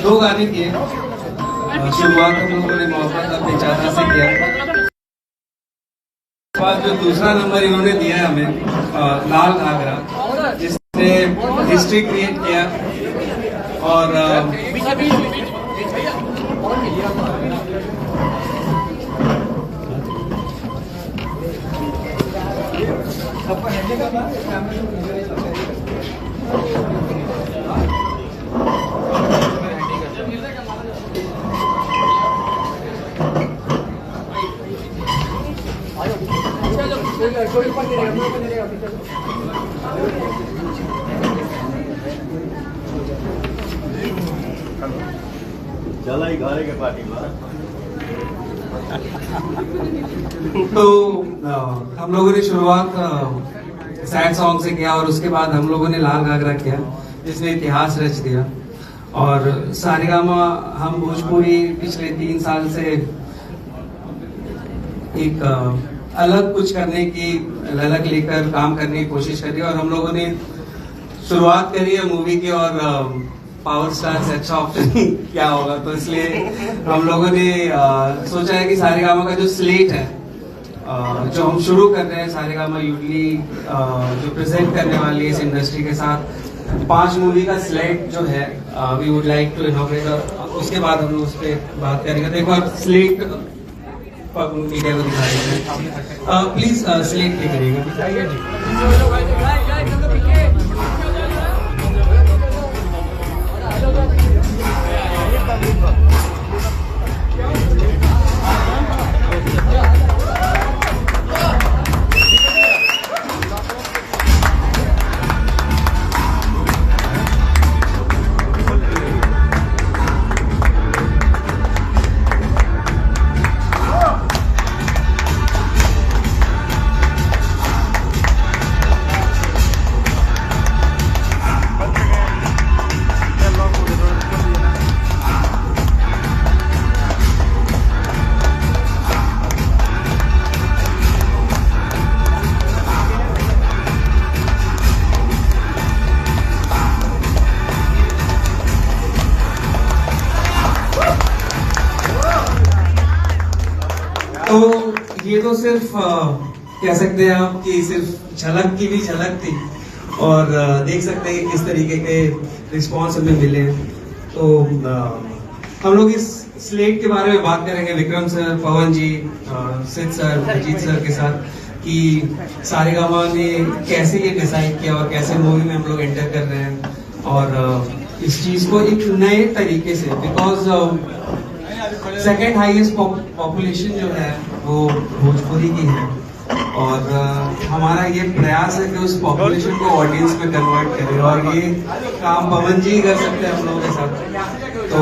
दो गाने किए। शुरुआत हम लोगों ने मोहब्बत अपने चाचा से किया, उसके बाद जो दूसरा नंबर इन्होंने दिया है हमें, लाल घाघरा, जिसने हिस्ट्री क्रिएट किया। और चला ही घरे के पार्टी में। तो हम लोगों ने शुरुआत सैड सॉन्ग से किया और उसके बाद हम लोगों ने लाल घाघरा किया, जिसने इतिहास रच दिया। और सारेगामा हम भोजपुरी पिछले 3 साल से एक अलग कुछ करने की ललक लेकर काम करने की कोशिश करी, और हम लोगों ने शुरुआत करी है मूवी की। और पावर स्टार से अच्छा ऑप्शन क्या होगा, तो इसलिए हम लोगों ने सोचा है कि सारेगामा का जो स्लेट है, जो हम शुरू कर रहे हैं, सारेगामा यूडली जो प्रेजेंट करने वाली है इस इंडस्ट्री के साथ 5 मूवी का स्लेट जो है, we would like to inaugurate. उसके बाद हम लोग उस पर बात करेंगे। तो एक बार स्लेट मीडिया को दिखा देते, प्लीज स्लेट पे करिएगा। तो ये तो सिर्फ कह सकते हैं आप कि सिर्फ झलक की भी झलक थी, और देख सकते हैं कि किस तरीके के रिस्पॉन्स हमें मिले। तो हम लोग इस स्लेट के बारे में बात करेंगे विक्रम सर, पवन जी, सिद्ध सर, अजीत सर के साथ, कि सारेगामा ने कैसे ये डिसाइड किया और कैसे मूवी में हम लोग एंटर कर रहे हैं, और इस चीज को एक नए तरीके से, बिकॉज सेकेंड हाईएस्ट पॉपुलेशन जो है वो भोजपुरी की है, और हमारा ये प्रयास है कि उस पॉपुलेशन को ऑडियंस में कन्वर्ट करें, और ये काम पवन जी कर सकते हैं हम लोगों के साथ। तो